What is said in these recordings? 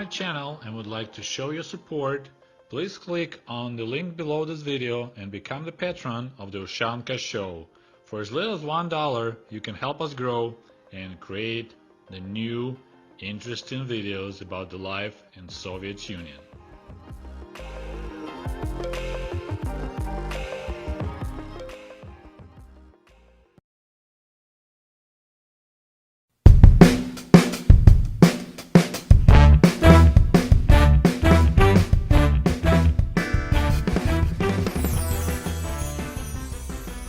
channel and would like to show your support, please click on the link below this video and become the patron of the Ushanka Show. For as little as $1, you can help us grow and create the new, interesting videos about the life in Soviet Union.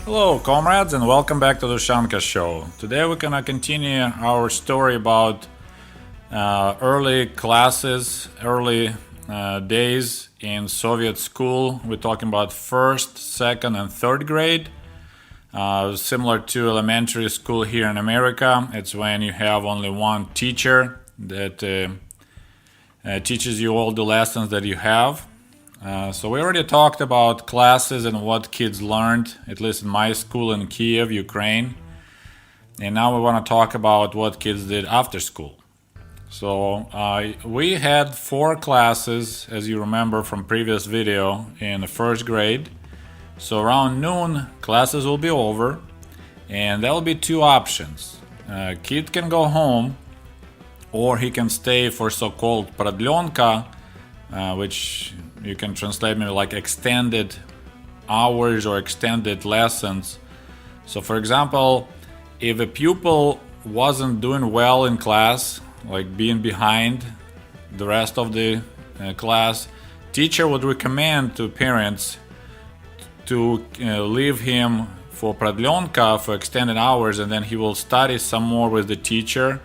Hello comrades, and welcome back to the Ushanka Show. Today we're gonna continue our story about early classes, early days in Soviet school. We're talking about first, second, and third grade. Similar to elementary school here in America, it's when you have only one teacher that teaches you all the lessons that you have. So we already talked about classes and what kids learned, at least in my school in Kiev, Ukraine. And now we want to talk about what kids did after school. So we had 4 classes, as you remember from previous video, in the first grade. So around noon, classes will be over, and there will be 2 options. Kid can go home, or he can stay for so-called prodlyonka, which you can translate maybe like extended hours or extended lessons. So for example, if a pupil wasn't doing well in class, like being behind the rest of the class, teacher would recommend to parents to leave him for prodlyonka, for extended hours, and then he will study some more with the teacher.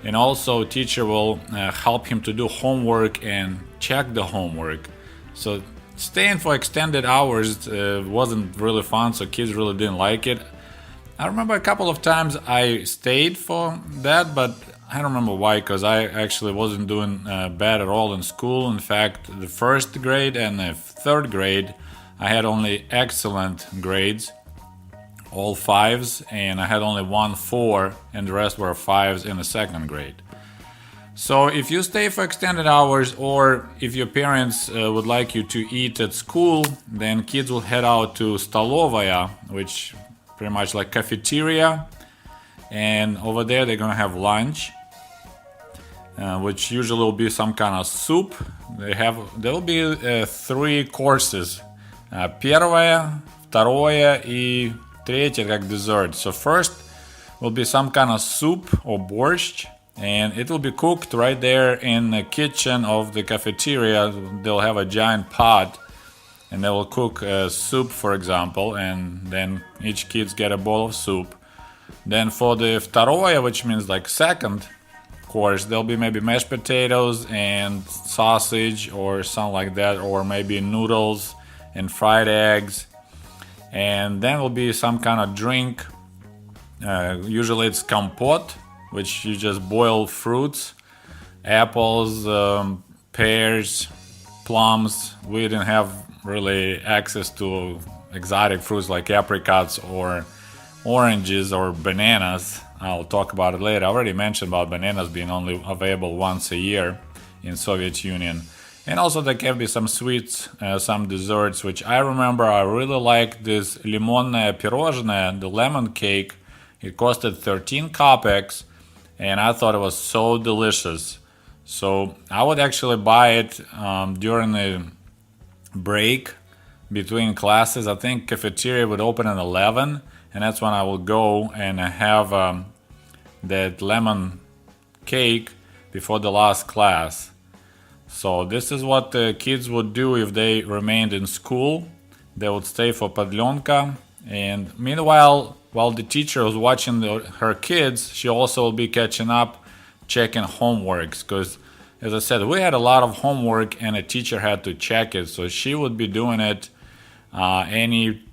And also teacher will help him to do homework and check the homework. So staying for extended hours wasn't really fun, so kids really didn't like it. I remember a couple of times I stayed for that, but I don't remember why, because I actually wasn't doing bad at all in school. In fact, the first grade and the third grade, I had only excellent grades, all 5s, and I had only 1 4, and the rest were 5s in the second grade. So if you stay for extended hours, or if your parents would like you to eat at school, then kids will head out to stolovaya, which pretty much like cafeteria, and over there they're gonna have lunch, which usually will be some kind of soup. There will be 3 courses: первое, второе и третье, как dessert. So first will be some kind of soup or borscht, and it will be cooked right there in the kitchen of the cafeteria. They'll have a giant pot, and they will cook soup, for example, and then each kids get a bowl of soup. Then for the второе, which means like second course, there'll be maybe mashed potatoes and sausage or something like that, or maybe noodles and fried eggs. And then will be some kind of drink. Usually it's compote, which you just boil fruits, apples, pears, plums. We didn't have really access to exotic fruits like apricots or oranges or bananas. I'll talk about it later. I already mentioned about bananas being only available once a year in Soviet Union. And also there can be some sweets, some desserts, which I remember I really liked this limonное пирожное, the lemon cake. It costed 13 kopecks, and I thought it was so delicious. So I would actually buy it during the break between classes. I think cafeteria would open at 11, and that's when I will go and have that lemon cake before the last class. So this is what the kids would do if they remained in school. They would stay for prodlyonka, and meanwhile, while the teacher was watching her kids, she also will be catching up, checking homeworks, because as I said, we had a lot of homework and a teacher had to check it, so she would be doing it any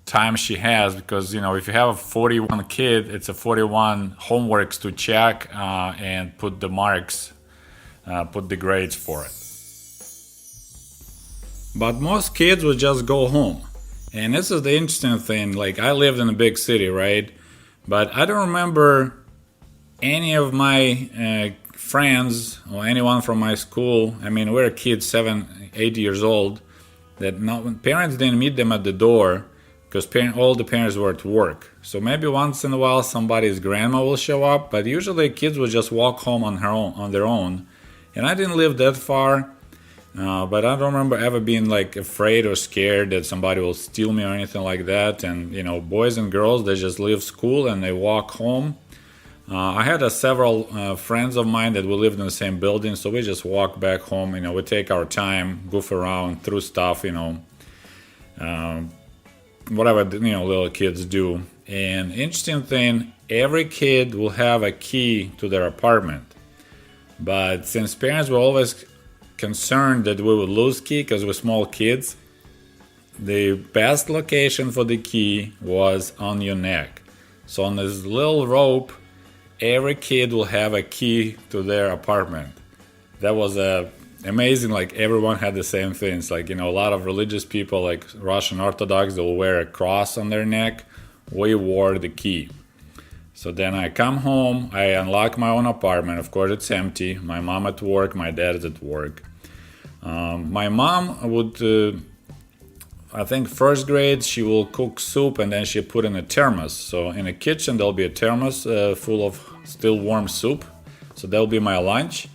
time she has, because if you have a 41 kid, it's a 41 homeworks to check and put the marks, put the grades for it. But most kids would just go home. And this is the interesting thing, like I lived in a big city, right? But I don't remember any of my friends or anyone from my school, I mean, we're kids, 7, 8 years old, that parents didn't meet them at the door because all the parents were at work. So maybe once in a while somebody's grandma will show up, but usually kids will just walk home on their own. And I didn't live that far, but I don't remember ever being like afraid or scared that somebody will steal me or anything like that. And boys and girls, they just leave school and they walk home. I had several friends of mine that we lived in the same building, so we just walk back home. We take our time, goof around, through stuff, whatever little kids do. And interesting thing, every kid will have a key to their apartment. But since parents were always concerned that we would lose key because we're small kids, the best location for the key was on your neck. So on this little rope, every kid will have a key to their apartment. That was amazing. Like everyone had the same things. Like, a lot of religious people, like Russian Orthodox, they'll wear a cross on their neck. We wore the key. So then I come home, I unlock my own apartment. Of course, it's empty. My mom at work, my dad is at work. My mom would, I think first grade, she will cook soup and then she put in a thermos. So in the kitchen, there'll be a thermos full of still warm soup. So that'll be my lunch.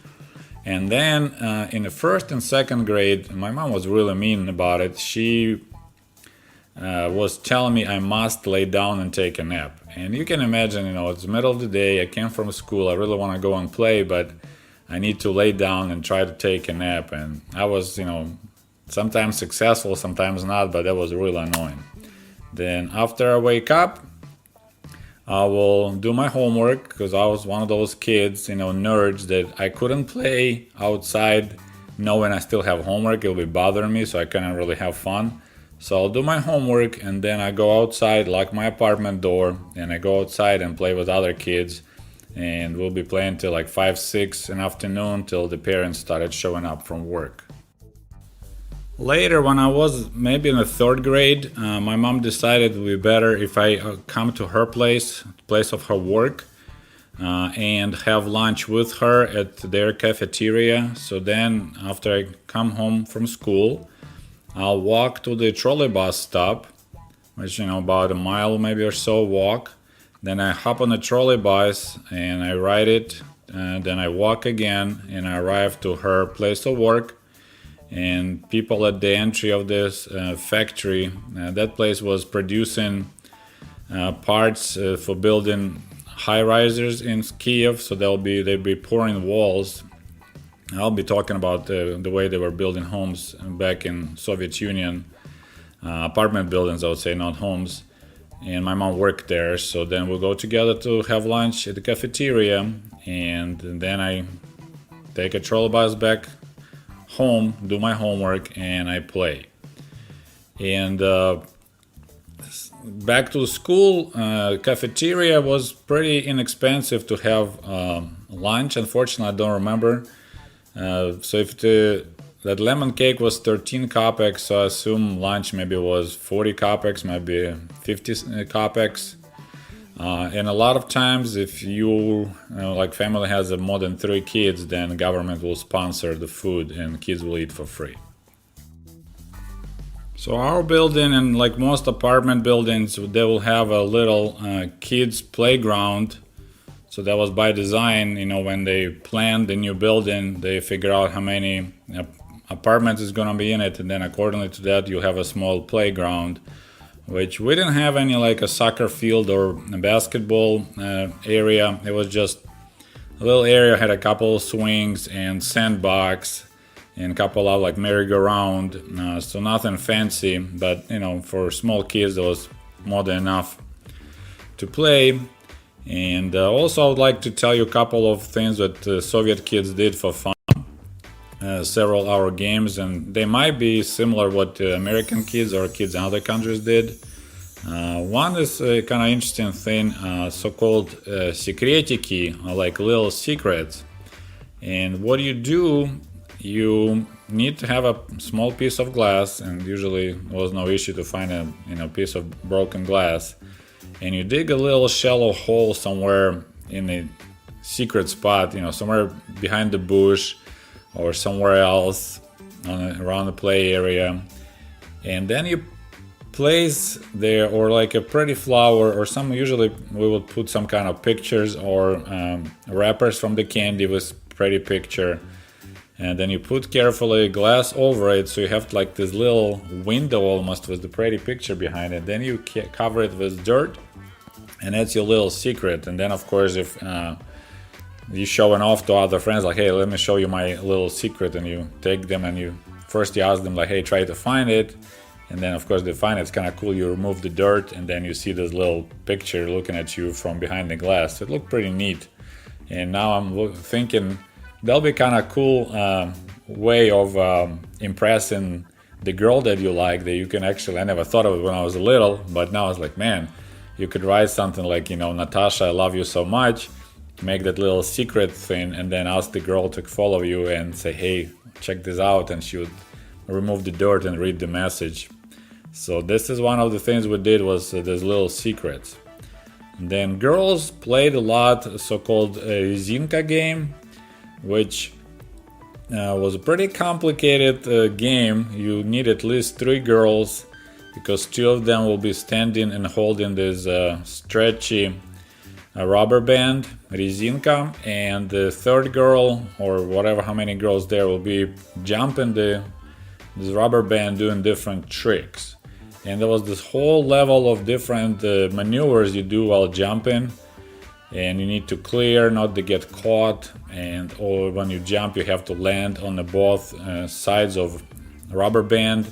And then in the first and second grade, my mom was really mean about it. She was telling me I must lay down and take a nap. And you can imagine, it's the middle of the day, I came from school, I really want to go and play, but I need to lay down and try to take a nap. And I was, sometimes successful, sometimes not, but that was really annoying. Then after I wake up, I will do my homework because I was one of those kids, nerds that I couldn't play outside knowing I still have homework. It'll be bothering me, so I couldn't really have fun. So I'll do my homework and then I go outside, lock my apartment door, and I go outside and play with other kids. And we'll be playing till like 5, 6 in the afternoon till the parents started showing up from work. Later, when I was maybe in the third grade, my mom decided it would be better if I come to her place of her work, and have lunch with her at their cafeteria. So then, after I come home from school, I'll walk to the trolley bus stop, which, about a mile maybe or so walk. Then I hop on the trolley bus and I ride it, and then I walk again and I arrive to her place of work. And people at the entry of this factory, that place was producing parts for building high-risers in Kiev. So they'll be pouring walls. I'll be talking about the way they were building homes back in Soviet Union, apartment buildings, I would say, not homes. And my mom worked there, so then we'll go together to have lunch at the cafeteria, and then I take a trolley bus back home, do my homework, and I play. And back to school, cafeteria was pretty inexpensive to have lunch. Unfortunately, I don't remember. So if that lemon cake was 13 kopecks, so I assume lunch maybe was 40 kopecks, maybe 50 kopecks. And a lot of times, if you like family has more than 3 kids, then government will sponsor the food and kids will eat for free. So our building, and like most apartment buildings, they will have a little kids playground. So that was by design. When they planned the new building, they figure out how many apartments is going to be in it, and then accordingly to that you have a small playground, which we didn't have any like a soccer field or a basketball area. It was just a little area, had a couple of swings and sandbox and a couple of like merry-go-round, so nothing fancy, but for small kids it was more than enough to play. And also I would like to tell you a couple of things that Soviet kids did for fun. Several hour games, and they might be similar what American kids or kids in other countries did. One is a kind of interesting thing, so-called secretiki, like little secrets. And what you do, you need to have a small piece of glass, and usually it was no issue to find a piece of broken glass, and you dig a little shallow hole somewhere in the secret spot, somewhere behind the bush or somewhere else around the play area. And then you place there, or like a pretty flower, or usually we would put some kind of pictures or wrappers from the candy with pretty picture. And then you put carefully glass over it, so you have like this little window almost with the pretty picture behind it. Then you cover it with dirt, and that's your little secret. And then of course, if you're showing off to other friends, like, hey, let me show you my little secret, and you take them and you ask them like, hey, try to find it. And then of course they find it. It's kind of cool. You remove the dirt, and then you see this little picture looking at you from behind the glass. It looked pretty neat. And now I'm thinking that'll be kind of cool way of impressing the girl that you like, that you can actually, I never thought of it when I was little, but now I was like, man, you could write something like, Natasha, I love you so much, make that little secret thing, and then ask the girl to follow you and say, hey, check this out, and she would remove the dirt and read the message. So this is one of the things we did, was these little secrets. And then girls played a lot so-called Ushanka game, which was a pretty complicated game. You need at least 3 girls, because 2 of them will be standing and holding this stretchy rubber band, резинка, and the 3rd girl, or whatever, how many girls there, will be jumping this rubber band, doing different tricks. And there was this whole level of different maneuvers you do while jumping. And you need to clear, not to get caught, or when you jump you have to land on the both sides of rubber band.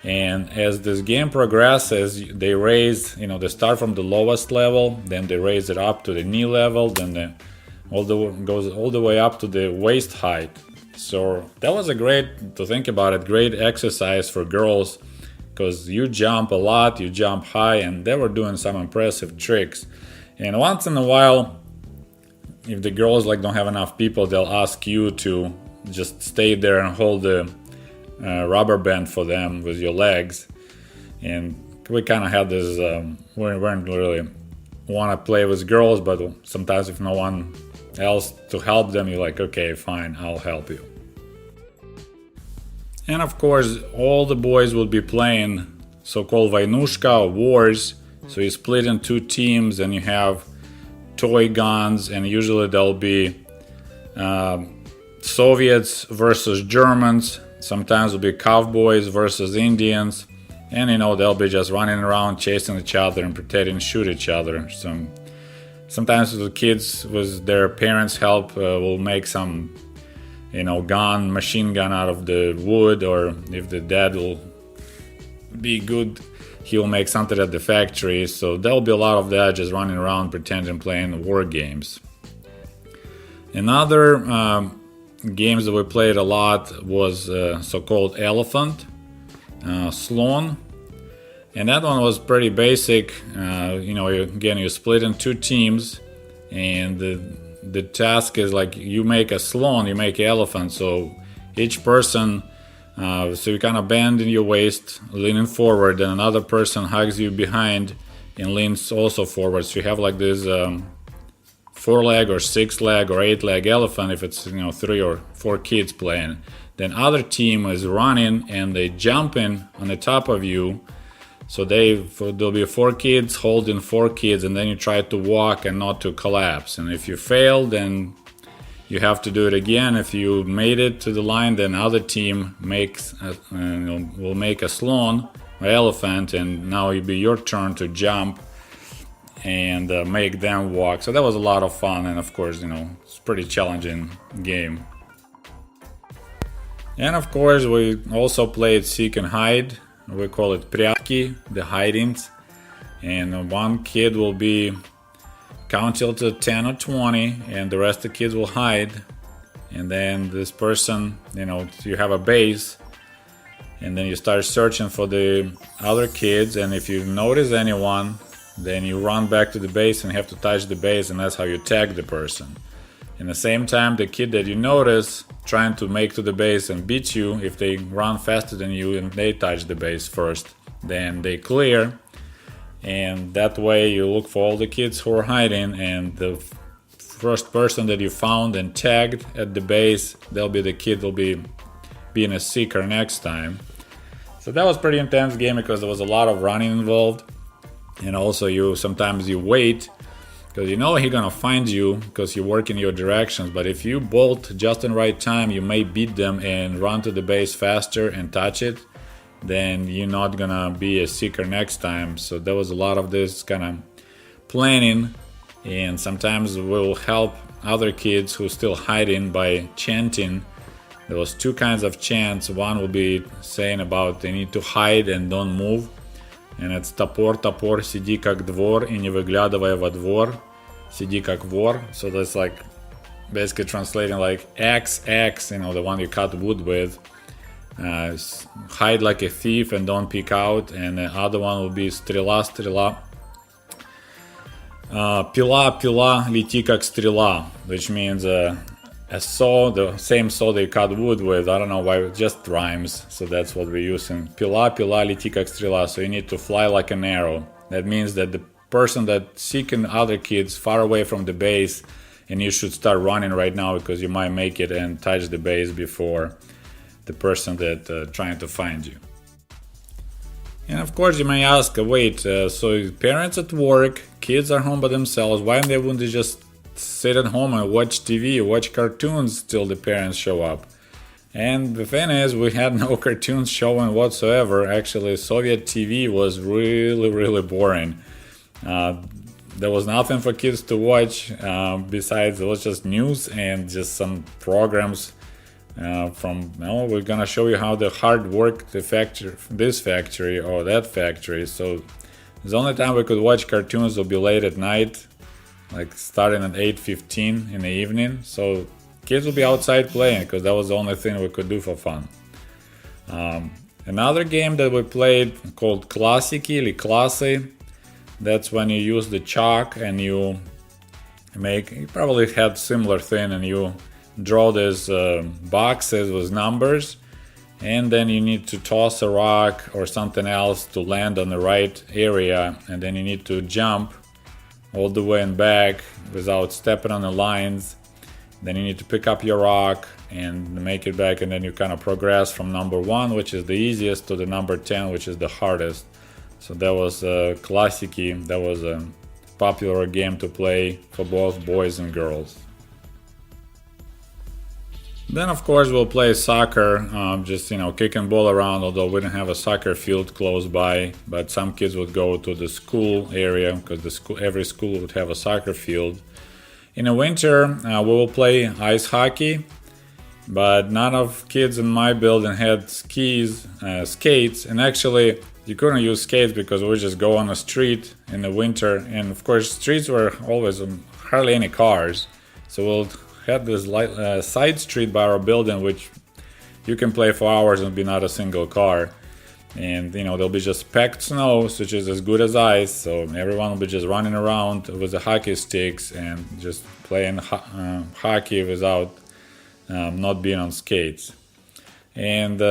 And as this game progresses, they raise, they start from the lowest level, then they raise it up to the knee level, then goes all the way up to the waist height. So that was to think about it, great exercise for girls, because you jump a lot, you jump high, and they were doing some impressive tricks. And once in a while, if the girls don't have enough people, they'll ask you to just stay there and hold the rubber band for them with your legs. And we kind of had this, we weren't really want to play with girls, but sometimes if no one else to help them, you're like, okay, fine, I'll help you. And of course, all the boys will be playing so-called Vainushka, or wars. So you split in 2 teams, and you have toy guns, and usually there'll be Soviets versus Germans. Sometimes it'll be cowboys versus Indians, and they'll be just running around chasing each other and pretending to shoot each other. Sometimes the kids, with their parents' help, will make some machine gun out of the wood, or if the dad will be good, he will make something at the factory. So there'll be a lot of that, just running around pretending playing war games. Another games that we played a lot was so-called elephant, sloan, and that one was pretty basic. You split in 2 teams, and the task is like, you make a sloan, you make an elephant. So each person, so you kind of bend in your waist, leaning forward, and another person hugs you behind and leans also forward. So you have like this 4-leg or 6-leg or 8-leg elephant if it's 3 or 4 kids playing. Then other team is running and they jumping on the top of you. So there'll be 4 kids holding 4 kids, and then you try to walk and not to collapse. And if you fail, then you have to do it again. If you made it to the line, then other team will make a sloan or elephant, and now it'll be your turn to jump and make them walk. So that was a lot of fun, and of course, it's a pretty challenging game. And of course, we also played seek and hide. We call it прятки, the hidings. And one kid will be count till to 10 or 20, and the rest of the kids will hide. And then this person, you have a base, and then you start searching for the other kids. And if you notice anyone, then you run back to the base and have to touch the base, and that's how you tag the person. In the same time, the kid that you notice trying to make to the base and beat you, if they run faster than you and they touch the base first, then they clear. And that way you look for all the kids who are hiding, and first person that you found and tagged at the base, they'll be the kid will be being a seeker next time. So that was pretty intense game because there was a lot of running involved, and also sometimes you wait because you know he's gonna find you because you work in your directions. But if you bolt just in the right time, you may beat them and run to the base faster and touch it. Then you're not gonna be a seeker next time. So there was a lot of this kind of planning, and sometimes we'll help other kids who still hiding by chanting. There was two kinds of chants. One will be saying about they need to hide and don't move, and it's топор, топор, сиди как двор и не выглядывай во двор, сиди как вор. So that's like basically translating like axe, axe, the one you cut wood with. Hide like a thief and don't peek out. And the other one will be стрела, стрела. Пила, пила, лети как стрела, which means a saw, the same saw that you cut wood with. I don't know why, it just rhymes, so that's what we're using. Пила, пила, лети как стрела. So you need to fly like an arrow. That means that the person that's seeking other kids far away from the base, and you should start running right now because you might make it and touch the base before the person that trying to find you. And of course you may ask, wait, so parents at work, kids are home by themselves, why wouldn't they just sit at home and watch TV, watch cartoons till the parents show up? And the thing is, we had no cartoons showing whatsoever. Actually, Soviet TV was really, really boring. There was nothing for kids to watch besides it was just news and just some programs we're gonna show you how the hard work the factory, this factory or that factory. So the only time we could watch cartoons will be late at night, like starting at 8:15 in the evening. So kids will be outside playing because that was the only thing we could do for fun. Another game that we played called Klasiki или Klasy. That's when you use the chalk and you probably had similar thing, and you draw these boxes with numbers, and then you need to toss a rock or something else to land on the right area, and then you need to jump all the way and back without stepping on the lines. Then you need to pick up your rock and make it back, and then you kind of progress from number 1, which is the easiest, to the number 10, which is the hardest. So that was Klasiki. That was a popular game to play for both boys and girls. Then of course we'll play soccer, just kicking ball around, although we didn't have a soccer field close by, but some kids would go to the school area because every school would have a soccer field. In the winter we will play ice hockey, but none of kids in my building had skates, and actually you couldn't use skates because we just go on the street in the winter, and of course streets were always hardly any cars, so we'll had this side street by our building which you can play for hours and be not a single car, and there'll be just packed snow, which is as good as ice, so everyone will be just running around with the hockey sticks and just playing hockey without not being on skates. And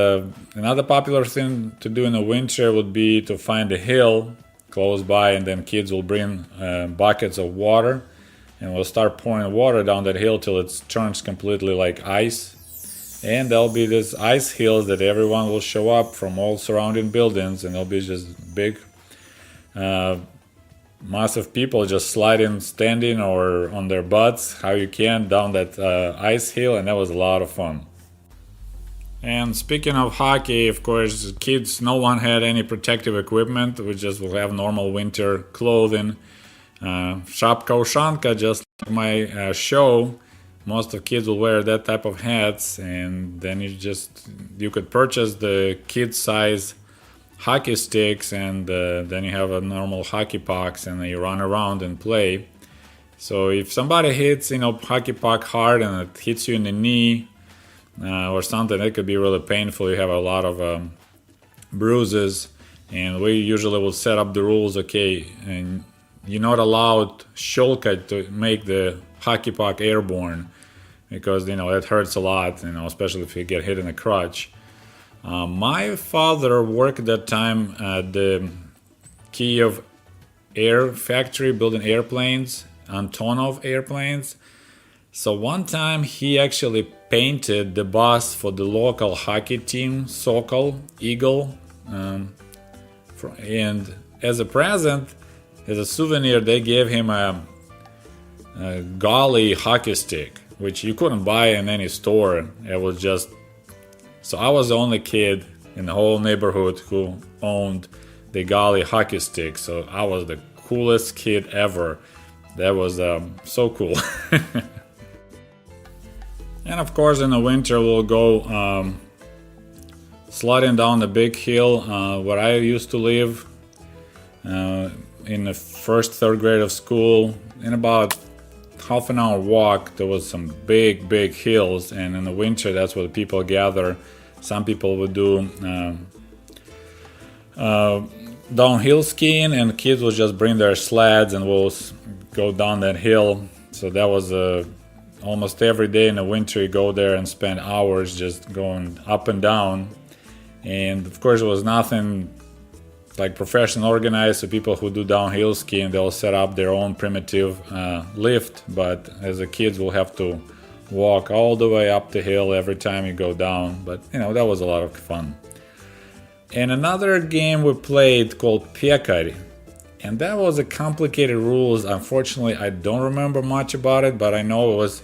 another popular thing to do in the winter would be to find a hill close by, and then kids will bring buckets of water, and we'll start pouring water down that hill till it turns completely like ice. And there'll be these ice hills that everyone will show up from all surrounding buildings, and there'll be just big mass of people just sliding, standing or on their butts, how you can, down that ice hill, and that was a lot of fun. And speaking of hockey, of course, kids, no one had any protective equipment. We just will have normal winter clothing. Шапка Ushanka, just like my show, most of kids will wear that type of hats, and then you could purchase the kid size hockey sticks, and then you have a normal hockey pucks, and then you run around and play. So if somebody hits hockey puck hard and it hits you in the knee or something, it could be really painful. You have a lot of bruises, and we usually will set up the rules, okay, and you're not allowed shulka to make the hockey puck airborne, because it hurts a lot, especially if you get hit in the crotch. My father worked at that time at the Kiev air factory building airplanes, Antonov airplanes, So one time he actually painted the bus for the local hockey team, Sokol, Eagle, and as a present, as a souvenir, they gave him a golly hockey stick, which you couldn't buy in any store. It was just... So I was the only kid in the whole neighborhood who owned the golly hockey stick. So I was the coolest kid ever. That was so cool. And of course in the winter we'll go sliding down the big hill where I used to live in the first, third grade of school. In about half an hour walk there was some big hills, and in the winter that's where people gather. Some people would do downhill skiing, and kids would just bring their sleds and we'll go down that hill. So that was almost every day in the winter you go there and spend hours just going up and down. And of course it was nothing like professional organized, so people who do downhill skiing, they'll set up their own primitive lift, but as a kids we'll have to walk all the way up the hill every time you go down. But you know, that was a lot of fun. And another game we played called Piekari, and that was a complicated rules. Unfortunately I don't remember much about it, but I know it was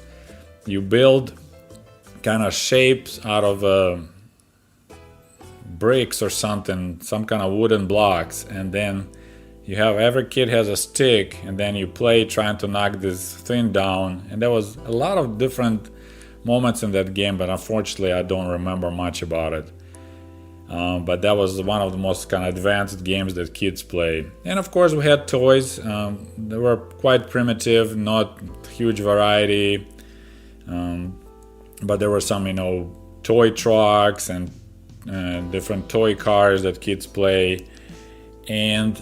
you build kind of shapes out of bricks or something, some kind of wooden blocks, and then you have every kid has a stick, and then you play trying to knock this thing down. And there was a lot of different moments in that game, but unfortunately I don't remember much about it. But that was one of the most kind of advanced games that kids play. And of course we had toys. They were quite primitive, not huge variety, but there were some, you know, toy trucks and different toy cars that kids play. And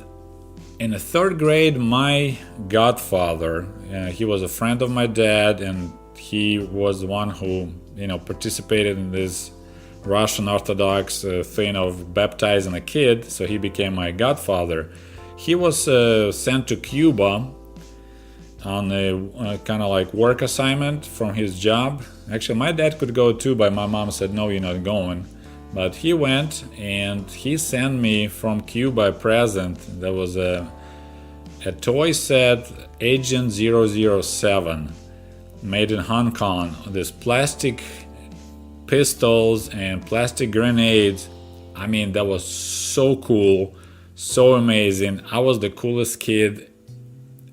in the third grade, my godfather, he was a friend of my dad, and he was the one who, you know, participated in this Russian Orthodox thing of baptizing a kid, so he became my godfather. He was sent to Cuba on a kind of like work assignment from his job. Actually, my dad could go too, but my mom said, no, you're not going. But he went, and he sent me from Cuba a present. There was a toy set, Agent 007, made in Hong Kong. This plastic pistols and plastic grenades. I mean, that was so cool, so amazing. I was the coolest kid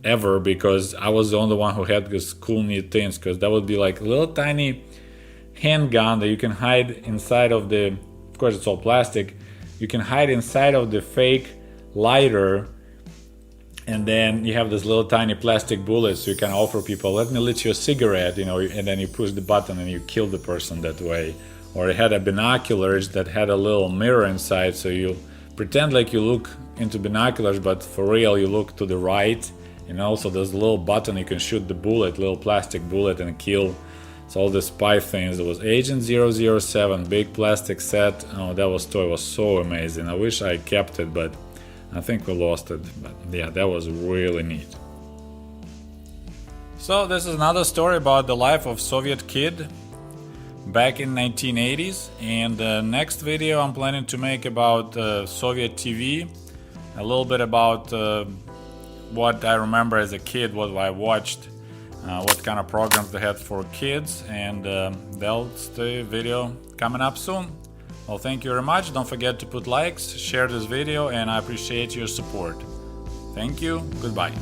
ever because I was the only one who had these cool neat things, because that would be like a little tiny handgun that you can hide inside of the, of course it's all plastic, you can hide inside of the fake lighter, and then you have this little tiny plastic bullets, so you can offer people, let me lit you a cigarette, you know, and then you push the button and you kill the person that way. Or it had a binoculars that had a little mirror inside, so you pretend like you look into binoculars, but for real you look to the right, and also there's a little button you can shoot the bullet, little plastic bullet, and kill. So all the spy things. There was Agent 007, big plastic set. Oh, that toy was so amazing. I wish I kept it, but I think we lost it. But yeah, that was really neat. So this is another story about the life of Soviet kid back in 1980s. And the next video I'm planning to make about Soviet TV, a little bit about what I remember as a kid, what I watched, what kind of programs they had for kids, and that's the video coming up soon. Well, thank you very much. Don't forget to put likes, share this video, and I appreciate your support. Thank you. Goodbye.